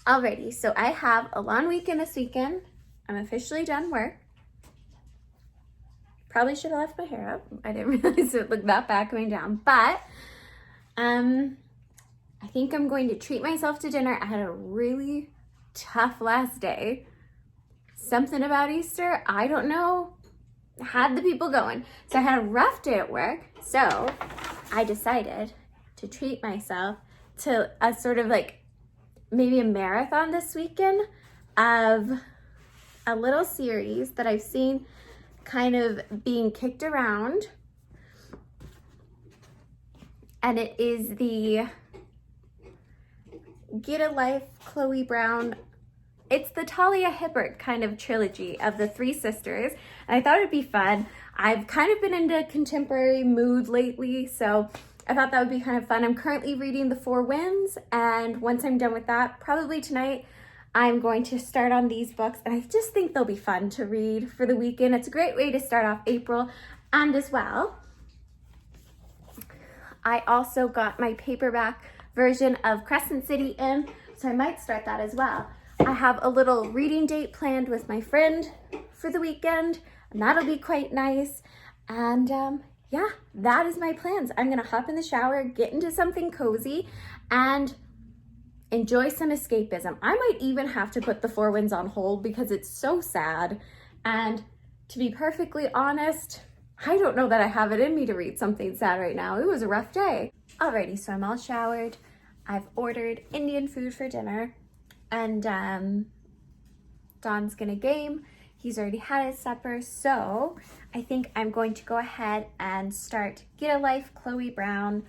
Alrighty, so I have a long weekend this weekend. I'm officially done work. Probably should have left my hair up. I didn't realize it looked that bad coming down, but I think I'm going to treat myself to dinner. I had a really tough last day. Something about Easter, I don't know, had the people going. So I had a rough day at work. So I decided to treat myself to a sort of like maybe a marathon this weekend of a little series that I've seen kind of being kicked around. And it is the Get a Life, Chloe Brown. It's the Talia Hibbert kind of trilogy of the three sisters. And I thought it'd be fun. I've kind of been into contemporary mood lately, so I thought that would be kind of fun. I'm currently reading The Four Winds, and once I'm done with that, probably tonight, I'm going to start on these books, and I just think they'll be fun to read for the weekend. It's a great way to start off April, and as well, I also got my paperback version of Crescent City in, so I might start that as well. I have a little reading date planned with my friend for the weekend, and that'll be quite nice. And yeah, that is my plans. I'm gonna hop in the shower, get into something cozy, and enjoy some escapism. I might even have to put The Four Winds on hold because it's so sad. And to be perfectly honest, I don't know that I have it in me to read something sad right now. It was a rough day. Alrighty, so I'm all showered. I've ordered Indian food for dinner, and Don's gonna game. He's already had his supper, so I think I'm going to go ahead and start Get a Life, Chloe Brown.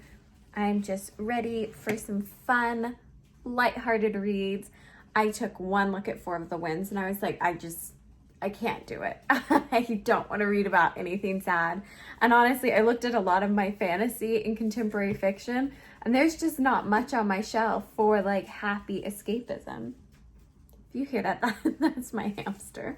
I'm just ready for some fun, lighthearted reads. I took one look at Four of the Winds and I was like, I can't do it. I don't want to read about anything sad. And honestly, I looked at a lot of my fantasy and contemporary fiction, and there's just not much on my shelf for like happy escapism. If you hear that, that's my hamster.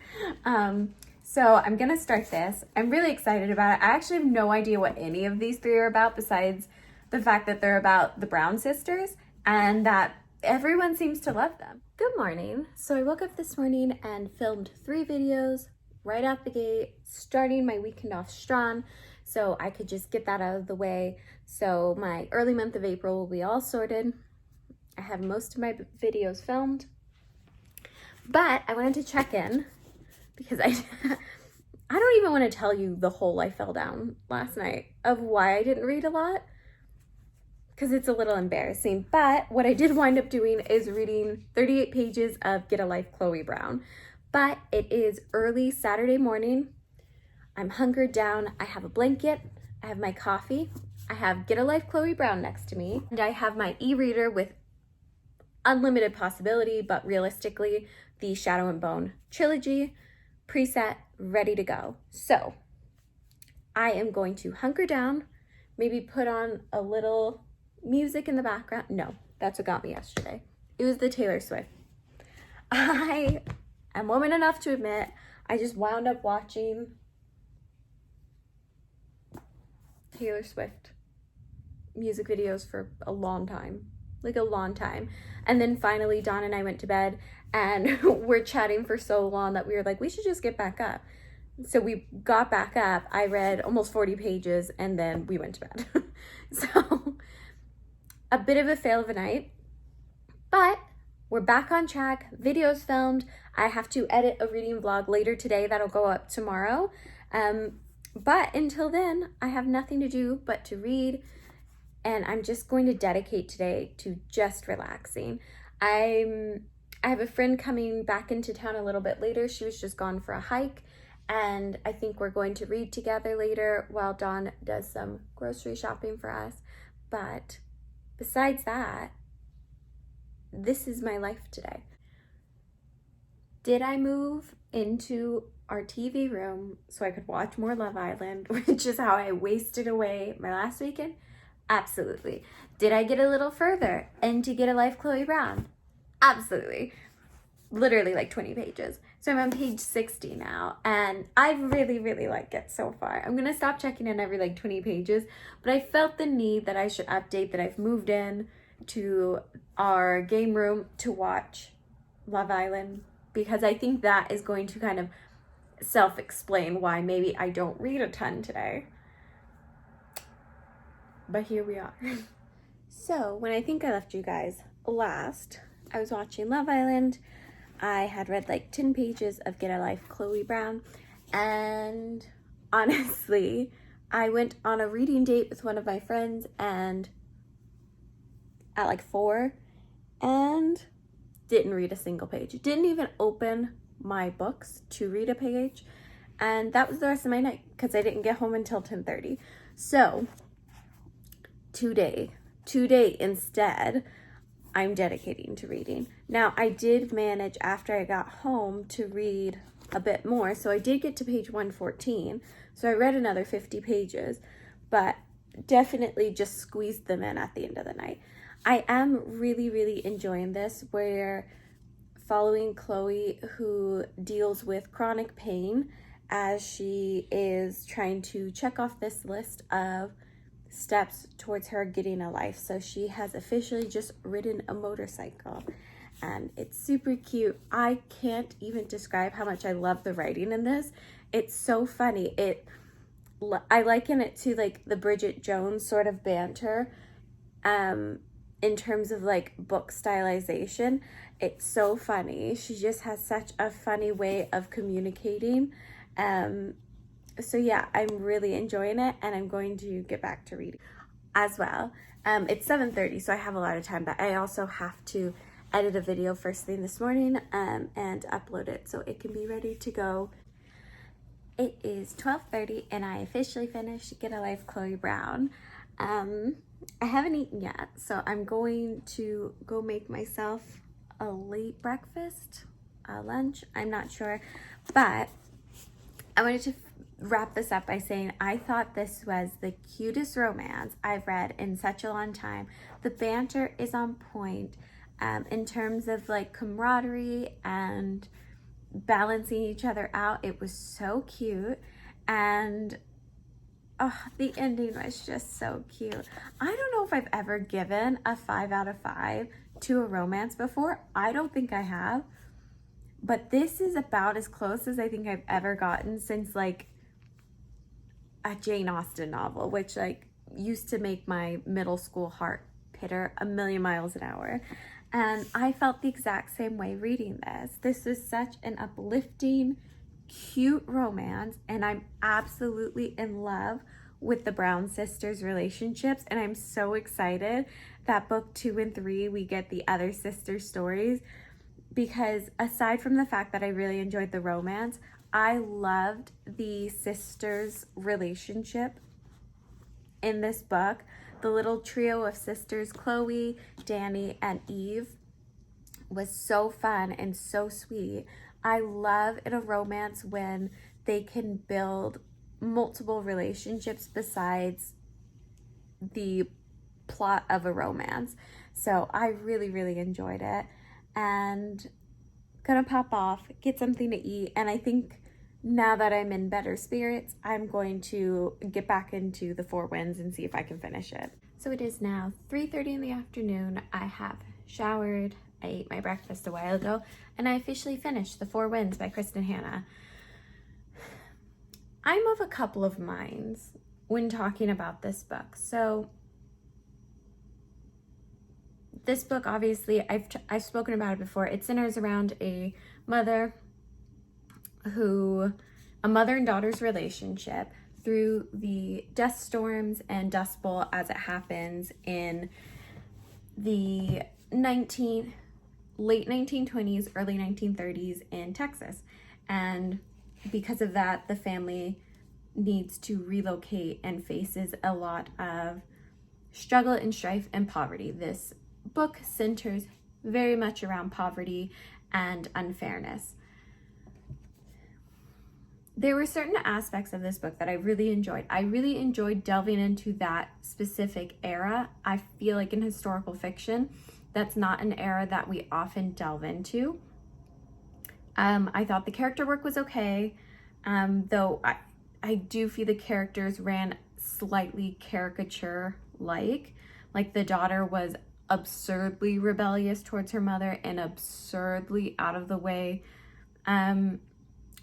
So I'm gonna start this. I'm really excited about it. I actually have no idea what any of these three are about besides the fact that they're about the Brown sisters and that everyone seems to love them. Good morning. So I woke up this morning and filmed 3 videos right out the gate, starting my weekend off strong so I could just get that out of the way. So my early month of April will be all sorted. I have most of my videos filmed. But I wanted to check in because I don't even want to tell you the hole I fell down last night of why I didn't read a lot because it's a little embarrassing. But what I did wind up doing is reading 38 pages of Get a Life, Chloe Brown. But it is early Saturday morning. I'm hunkered down. I have a blanket. I have my coffee. I have Get a Life, Chloe Brown next to me. And I have my e-reader with unlimited possibility, but realistically, the Shadow and Bone trilogy preset, ready to go. So I am going to hunker down, maybe put on a little music in the background. No, that's what got me yesterday. It was the Taylor Swift. I am woman enough to admit I just wound up watching Taylor Swift music videos for a long time. Like a long time. And then finally Dawn and I went to bed and we're chatting for so long that we were like, we should just get back up. So we got back up. I read almost 40 pages and then we went to bed. So a bit of a fail of a night, but we're back on track. Videos filmed. I have to edit a reading vlog later today that'll go up tomorrow. But until then, I have nothing to do but to read. And I'm just going to dedicate today to just relaxing. I have a friend coming back into town a little bit later. She was just gone for a hike, and I think we're going to read together later while Dawn does some grocery shopping for us. But besides that, this is my life today. Did I move into our TV room so I could watch more Love Island, which is how I wasted away my last weekend? Absolutely. Did I get a little further and to Get a Life, Chloe Brown? Absolutely. Literally like 20 pages. So I'm on page 60 now, and I really, really like it so far. I'm gonna stop checking in every like 20 pages, but I felt the need that I should update that I've moved in to our game room to watch Love Island, because I think that is going to kind of self-explain why maybe I don't read a ton today. But here we are. So when I think I left you guys last, I was watching Love Island. I had read like 10 pages of Get a Life, Chloe Brown. And honestly, I went on a reading date with one of my friends and at like 4 and didn't read a single page. Didn't even open my books to read a page. And that was the rest of my night because I didn't get home until 10:30. So today instead, I'm dedicating to reading. Now, I did manage after I got home to read a bit more. So I did get to page 114. So I read another 50 pages, but definitely just squeezed them in at the end of the night. I am really enjoying this. We're following Chloe, who deals with chronic pain as she is trying to check off this list of steps towards her getting a life. So she has officially just ridden a motorcycle and it's super cute. I can't even describe how much I love the writing in this. It's so funny. I liken it to like the Bridget Jones sort of banter in terms of like book stylization. It's so funny. She just has such a funny way of communicating. So yeah, I'm really enjoying it and I'm going to get back to reading as well. It's 7:30, so I have a lot of time, but I also have to edit a video first thing this morning and upload it so it can be ready to go. It is 12:30 and I officially finished Get a Life, Chloe Brown. I haven't eaten yet, so I'm going to go make myself a late breakfast, lunch, I'm not sure, but I wanted to wrap this up by saying I thought this was the cutest romance I've read in such a long time. The banter is on point in terms of like camaraderie and balancing each other out. It was so cute, and the ending was just so cute. I don't know if I've ever given a 5 out of 5 to a romance before. I don't think I have, but this is about as close as I think I've ever gotten since like a Jane Austen novel, which like used to make my middle school heart pitter a million miles an hour. And I felt the exact same way reading this. This is such an uplifting, cute romance, and I'm absolutely in love with the Brown sisters' relationships, and I'm so excited that book 2 and 3 we get the other sister stories, because aside from the fact that I really enjoyed the romance, I loved the sisters' relationship in this book. The little trio of sisters, Chloe, Danny, and Eve, was so fun and so sweet. I love in a romance when they can build multiple relationships besides the plot of a romance. So I really enjoyed it, and gonna pop off, get something to eat, and I think now that I'm in better spirits, I'm going to get back into the Four Winds and see if I can finish it. So it is now 3:30 in the afternoon. I have showered, I ate my breakfast a while ago, and I officially finished The Four Winds by Kristen Hanna. I'm of a couple of minds when talking about this book. So this book, obviously, I've spoken about it before. It centers around a mother and daughter's relationship through the dust storms and Dust Bowl as it happens in the late 1920s, early 1930s in Texas. And because of that, the family needs to relocate and faces a lot of struggle and strife and poverty. This book centers very much around poverty and unfairness. There were certain aspects of this book that I really enjoyed. I really enjoyed delving into that specific era. I feel like in historical fiction, that's not an era that we often delve into. I thought the character work was okay, though I do feel the characters ran slightly caricature-like. Like the daughter was absurdly rebellious towards her mother and absurdly out of the way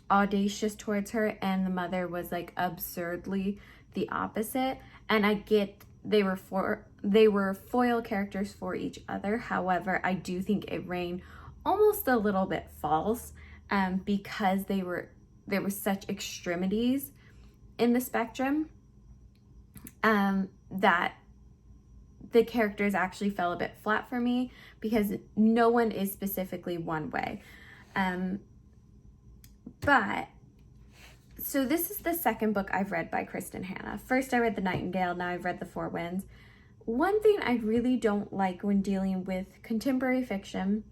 audacious towards her, and the mother was like absurdly the opposite. And I get they were foil characters for each other. However, I do think it rang almost a little bit false, because there were such extremities in the spectrum, that the characters actually fell a bit flat for me, because no one is specifically one way. But so this is the second book I've read by Kristin Hannah. First I read The Nightingale, now I've read The Four Winds. One thing I really don't like when dealing with contemporary fiction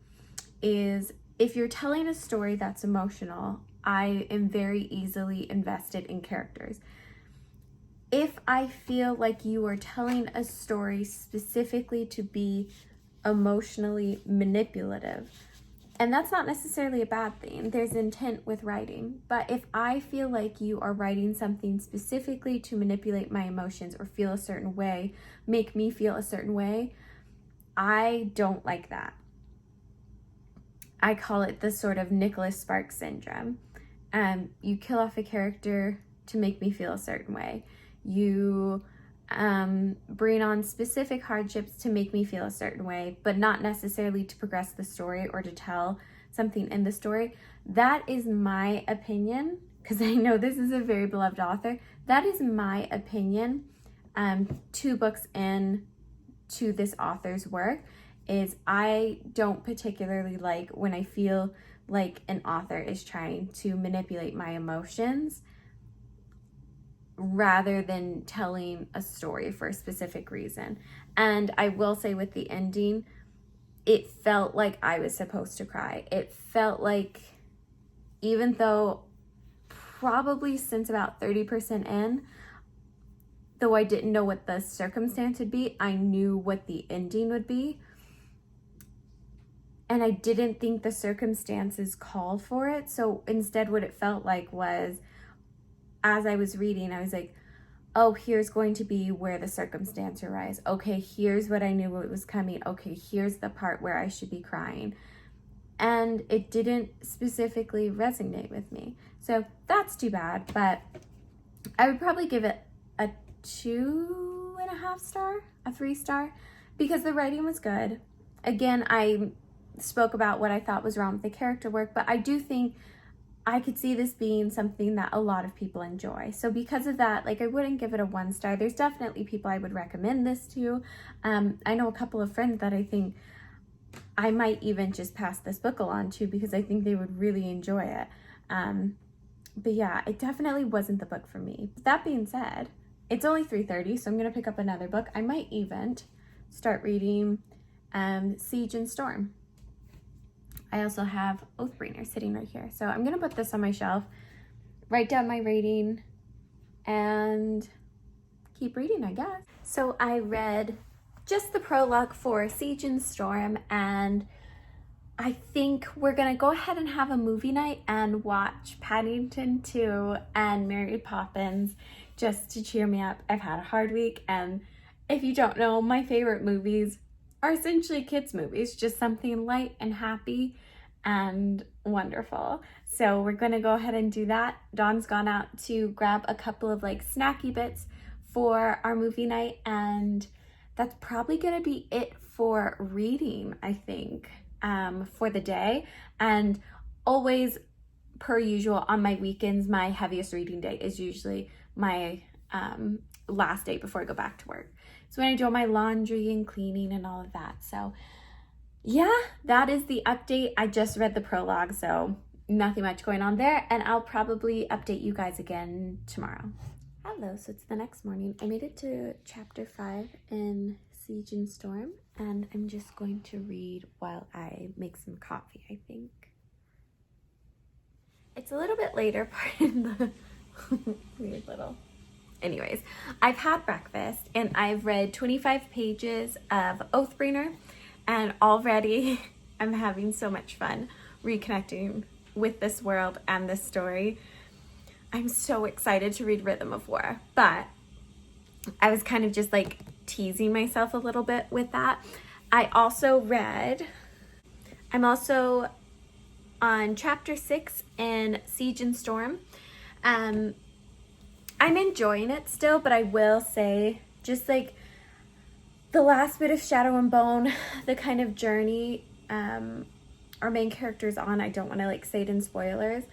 is if you're telling a story that's emotional, I am very easily invested in characters. If I feel like you are telling a story specifically to be emotionally manipulative, and that's not necessarily a bad thing, there's intent with writing, but if I feel like you are writing something specifically to manipulate my emotions or feel a certain way, make me feel a certain way, I don't like that. I call it the sort of Nicholas Sparks syndrome. You kill off a character to make me feel a certain way. You bring on specific hardships to make me feel a certain way, but not necessarily to progress the story or to tell something in the story. That is my opinion, because I know this is a very beloved author. That is my opinion. 2 books in to this author's work is I don't particularly like when I feel like an author is trying to manipulate my emotions rather than telling a story for a specific reason. And I will say with the ending, it felt like I was supposed to cry. It felt like, even though probably since about 30% in, though I didn't know what the circumstance would be, I knew what the ending would be. And I didn't think the circumstances called for it. So instead what it felt like was, as I was reading, I was like, oh, here's going to be where the circumstance arises. Okay, here's what I knew what was coming. Okay, here's the part where I should be crying. And it didn't specifically resonate with me. So that's too bad, but I would probably give it a 2.5 star, a 3 star, because the writing was good. Again, I spoke about what I thought was wrong with the character work, but I do think I could see this being something that a lot of people enjoy. So because of that, like, I wouldn't give it a 1 star. There's definitely people I would recommend this to. I know a couple of friends that I think I might even just pass this book along to, because I think they would really enjoy it. But yeah, it definitely wasn't the book for me. That being said, it's only 3:30, so I'm gonna pick up another book. I might even start reading Siege and Storm. I also have Oathbringer sitting right here. So I'm gonna put this on my shelf, write down my rating, and keep reading, I guess. So I read just the prologue for Siege and Storm, and I think we're gonna go ahead and have a movie night and watch Paddington 2 and Mary Poppins just to cheer me up. I've had a hard week, and if you don't know, my favorite movies are essentially kids movies, just something light and happy and wonderful. So we're gonna go ahead and do that. Dawn's gone out to grab a couple of like snacky bits for our movie night, and that's probably gonna be it for reading, I think, for the day. And always, per usual, on my weekends, my heaviest reading day is usually my last day before I go back to work. So when I do all my laundry and cleaning and all of that. So yeah, that is the update. I just read the prologue, so nothing much going on there, and I'll probably update you guys again tomorrow. Hello, so it's the next morning. I made it to chapter 5 in Siege and Storm, and I'm just going to read while I make some coffee, I think. It's a little bit later, pardon the weird little... Anyways, I've had breakfast and I've read 25 pages of Oathbringer, and already I'm having so much fun reconnecting with this world and this story. I'm so excited to read Rhythm of War, but I was kind of just like teasing myself a little bit with that. I'm also on chapter 6 in Siege and Storm. I'm enjoying it still, but I will say, just like the last bit of Shadow and Bone, the kind of journey our main character's on, I don't want to like say it in spoilers.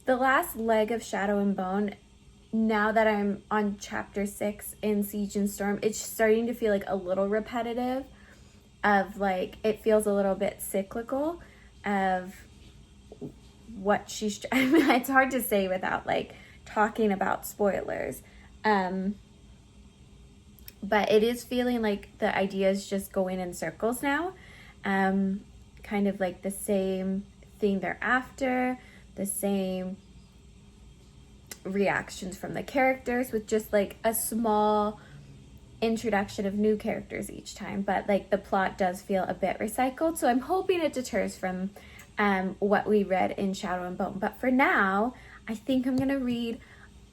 The last leg of Shadow and Bone, now that I'm on chapter 6 in Siege and Storm, it's starting to feel like a little repetitive, of like, it feels a little bit cyclical of what she's, I mean, it's hard to say without like talking about spoilers. But it is feeling like the idea is just going in circles now. Kind of like the same thing they're after, the same reactions from the characters, with just like a small introduction of new characters each time. But like the plot does feel a bit recycled, so I'm hoping it deters from what we read in Shadow and Bone. But for now, I think I'm gonna read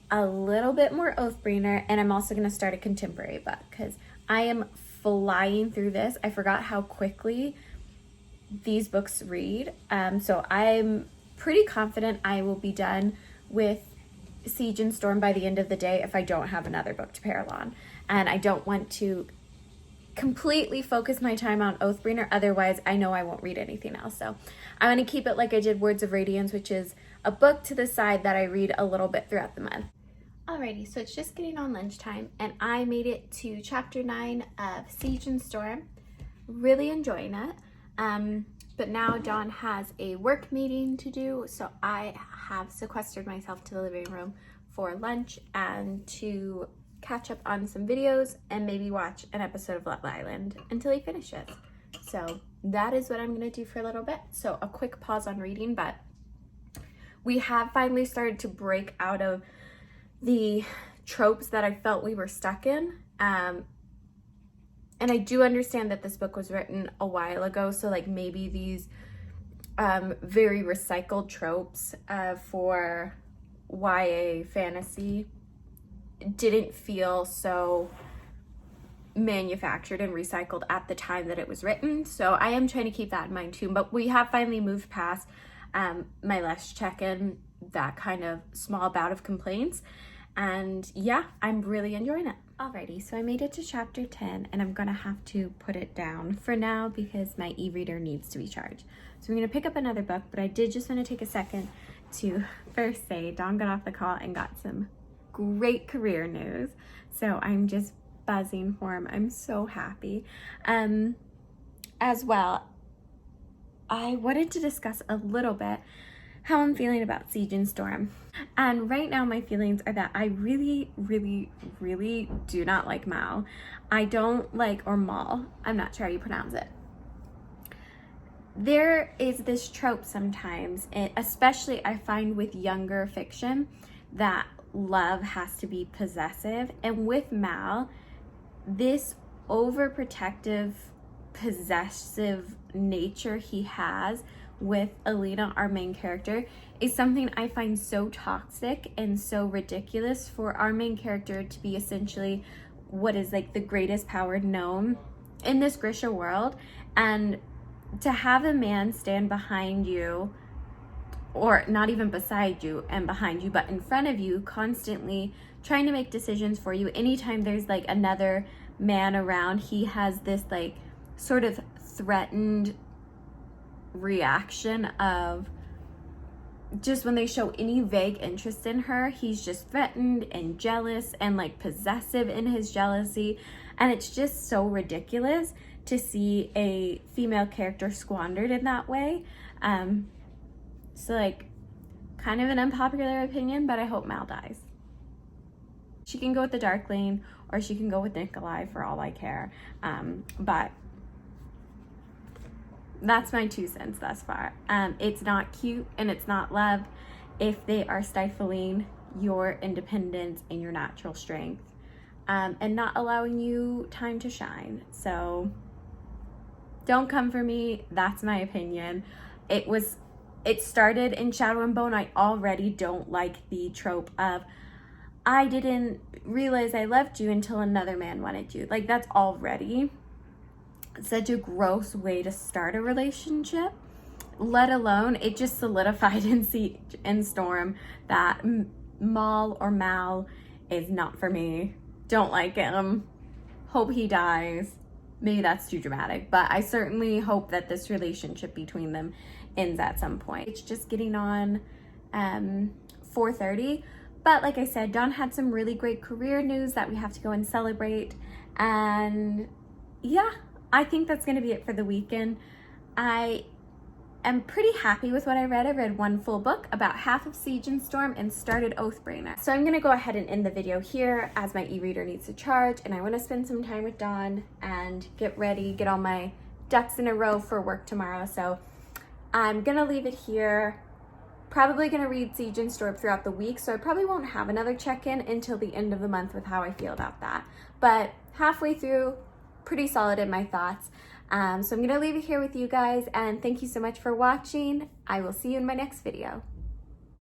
a little bit more Oathbringer, and I'm also gonna start a contemporary book because I am flying through this. I forgot how quickly these books read. So I'm pretty confident I will be done with Siege and Storm by the end of the day if I don't have another book to pair on. And I don't want to completely focus my time on Oathbringer, otherwise I know I won't read anything else. So I want to keep it like I did Words of Radiance, which is a book to the side that I read a little bit throughout the month. Alrighty, so it's just getting on lunchtime, and I made it to chapter 9 of Siege and Storm. Really enjoying it. But now Dawn has a work meeting to do, so I have sequestered myself to the living room for lunch and to catch up on some videos and maybe watch an episode of Love Island until he finishes. So that is what I'm gonna do for a little bit. So a quick pause on reading, but we have finally started to break out of the tropes that I felt we were stuck in. And I do understand that this book was written a while ago, so like maybe these very recycled tropes for YA fantasy didn't feel so manufactured and recycled at the time that it was written. So I am trying to keep that in mind too. But we have finally moved past my last check-in, that kind of small bout of complaints. And yeah, I'm really enjoying it. Alrighty, so I made it to chapter 10, and I'm gonna have to put it down for now because my e-reader needs to be charged. So I'm gonna pick up another book, but I did just want to take a second to first say Dawn got off the call and got some great career news. So I'm just buzzing for him. I'm so happy. As well, I wanted to discuss a little bit how I'm feeling about Siege and Storm. And right now my feelings are that I really, really, really do not like Mal. I don't like, or Mal, I'm not sure how you pronounce it. There is this trope sometimes, especially I find with younger fiction, that love has to be possessive. And with Mal, this overprotective, possessive nature he has with Alina, our main character, is something I find so toxic and so ridiculous for our main character to be essentially what is like the greatest power known in this Grisha world, and to have a man stand behind you, or not even beside you and behind you, but in front of you, constantly trying to make decisions for you. Anytime there's like another man around, he has this like sort of threatened reaction of just when they show any vague interest in her, he's just threatened and jealous and like possessive in his jealousy. And it's just so ridiculous to see a female character squandered in that way. So like, kind of an unpopular opinion, but I hope Mal dies. She can go with the Darkling, or she can go with Nikolai for all I care. But that's my 2 cents thus far. It's not cute and it's not love if they are stifling your independence and your natural strength, and not allowing you time to shine. So don't come for me. That's my opinion. It started in Shadow and Bone. I already don't like the trope of, I didn't realize I loved you until another man wanted you. Like, that's already such a gross way to start a relationship, let alone it just solidified in Siege and Storm that Mal or Mal is not for me. Don't like him. Hope he dies. Maybe that's too dramatic, but I certainly hope that this relationship between them ends at some point. It's just getting on 4:30, but like I said, Dawn had some really great career news that we have to go and celebrate, and yeah, I think that's going to be it for the weekend. I am pretty happy with what I read. I read one full book, about half of Siege and Storm, and started Oathbringer. So I'm gonna go ahead and end the video here as my e-reader needs to charge, and I wanna spend some time with Dawn and get ready, get all my ducks in a row for work tomorrow. So I'm gonna leave it here. Probably gonna read Siege and Storm throughout the week, so I probably won't have another check-in until the end of the month with how I feel about that. But halfway through, pretty solid in my thoughts. So I'm gonna leave it here with you guys, and thank you so much for watching. I will see you in my next video.